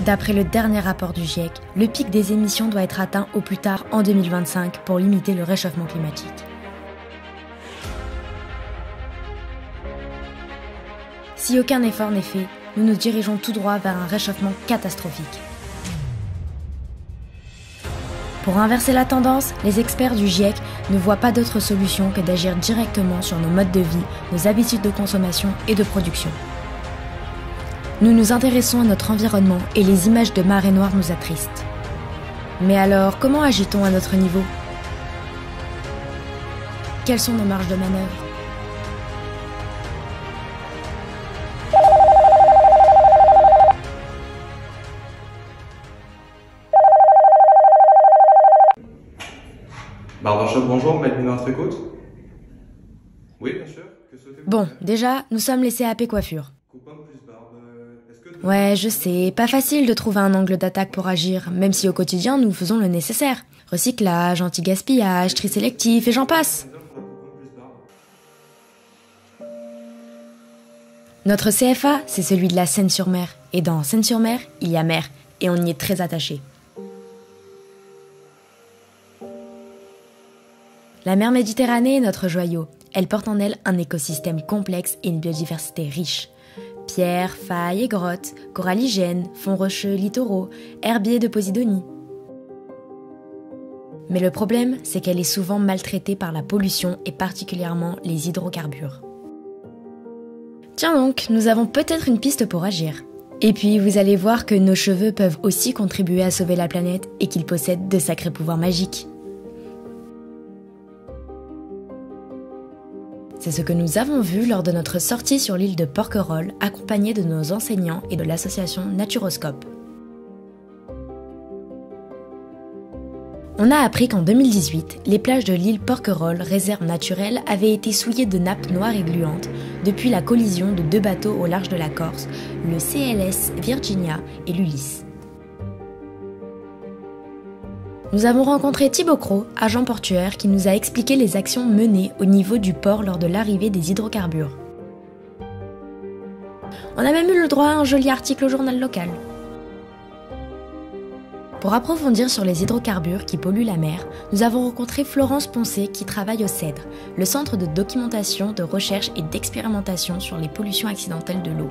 D'après le dernier rapport du GIEC, le pic des émissions doit être atteint au plus tard en 2025 pour limiter le réchauffement climatique. Si aucun effort n'est fait, nous nous dirigeons tout droit vers un réchauffement catastrophique. Pour inverser la tendance, les experts du GIEC ne voient pas d'autre solution que d'agir directement sur nos modes de vie, nos habitudes de consommation et de production. Nous nous intéressons à notre environnement et les images de marée noire nous attristent. Mais alors, comment agit-on à notre niveau? Quelles sont nos marges de manœuvre? Barbershop, bonjour, Made in notre écoute. Oui, bien sûr. Bon, déjà, nous sommes les CAP coiffure. Ouais, je sais, pas facile de trouver un angle d'attaque pour agir, même si au quotidien nous faisons le nécessaire. Recyclage, anti-gaspillage, tri sélectif et j'en passe. Notre CFA, c'est celui de la Seine-sur-Mer. Et dans Seine-sur-Mer, il y a mer, et on y est très attaché. La mer Méditerranée est notre joyau. Elle porte en elle un écosystème complexe et une biodiversité riche. Pierres, failles et grottes, coralligènes, fonds rocheux littoraux, herbiers de Posidonie. Mais le problème, c'est qu'elle est souvent maltraitée par la pollution et particulièrement les hydrocarbures. Tiens donc, nous avons peut-être une piste pour agir. Et puis, vous allez voir que nos cheveux peuvent aussi contribuer à sauver la planète et qu'ils possèdent de sacrés pouvoirs magiques. C'est ce que nous avons vu lors de notre sortie sur l'île de Porquerolles, accompagnés de nos enseignants et de l'association Naturoscope. On a appris qu'en 2018, les plages de l'île Porquerolles, réserve naturelle, avaient été souillées de nappes noires et gluantes depuis la collision de deux bateaux au large de la Corse, le CLS Virginia et l'Ulysse. Nous avons rencontré Thibaut Cros, agent portuaire, qui nous a expliqué les actions menées au niveau du port lors de l'arrivée des hydrocarbures. On a même eu le droit à un joli article au journal local. Pour approfondir sur les hydrocarbures qui polluent la mer, nous avons rencontré Florence Poncé qui travaille au CEDRE, le Centre de documentation, de recherche et d'expérimentation sur les pollutions accidentelles de l'eau.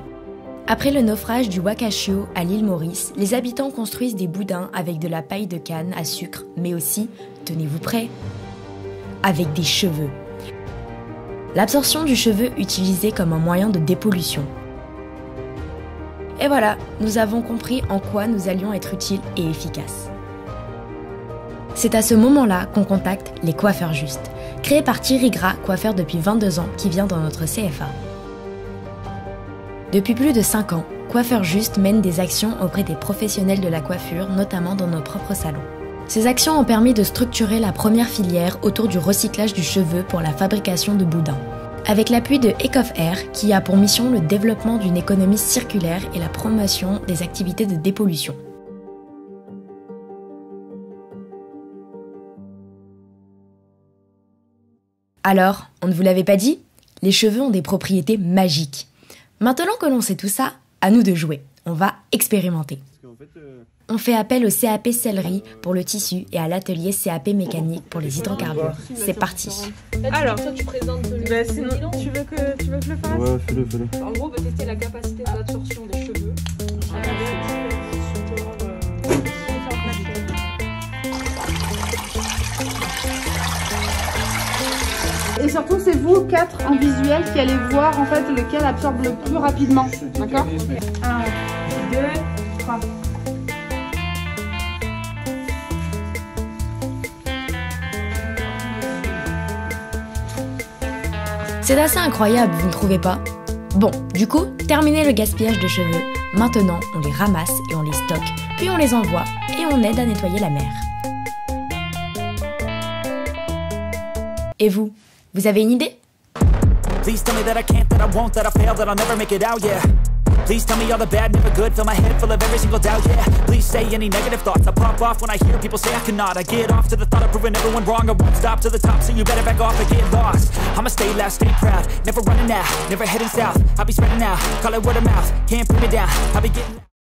Après le naufrage du Wakashio à l'île Maurice, les habitants construisent des boudins avec de la paille de canne à sucre, mais aussi, tenez-vous prêts, avec des cheveux. L'absorption du cheveu utilisée comme un moyen de dépollution. Et voilà, nous avons compris en quoi nous allions être utiles et efficaces. C'est à ce moment-là qu'on contacte les Coiffeurs Justes, créés par Thierry Gras, coiffeur depuis 22 ans, qui vient dans notre CFA. Depuis plus de 5 ans, Coiffeurs Justes mène des actions auprès des professionnels de la coiffure, notamment dans nos propres salons. Ces actions ont permis de structurer la première filière autour du recyclage du cheveu pour la fabrication de boudins. Avec l'appui de Ecof Air, qui a pour mission le développement d'une économie circulaire et la promotion des activités de dépollution. Alors, on ne vous l'avait pas dit? Les cheveux ont des propriétés magiques. Maintenant que l'on sait tout ça, à nous de jouer. On va expérimenter. On fait appel au CAP sellerie pour le tissu et à l'atelier CAP mécanique pour les hydrocarbures. C'est parti. Alors, toi tu présentes le sinon, tu veux que je le fasse? Ouais, fais-le. En gros, on va tester la capacité d'absorption des cheveux. Et surtout, c'est vous 4 en visuel qui allez voir en fait lequel absorbe le plus rapidement. D'accord? 1, 2, 3. C'est assez incroyable, vous ne trouvez pas? Bon, du coup, terminé le gaspillage de cheveux. Maintenant, on les ramasse et on les stocke, puis on les envoie et on aide à nettoyer la mer. Et vous? Vous avez une idée? Please tell me that I can't, that I won't, that I fail, that I'll never make it out, yeah. Please tell me all the bad, never good, fill my head full of every single doubt, yeah. Please say any negative thoughts, I pop off when I hear people say I cannot. I get off to the thought of proving everyone wrong, I won't stop to the top, so you better back off and get lost. I'ma stay loud, stay proud, never running out, never heading south. I'll be spreading out, call it word of mouth, can't put me down, I'll be getting...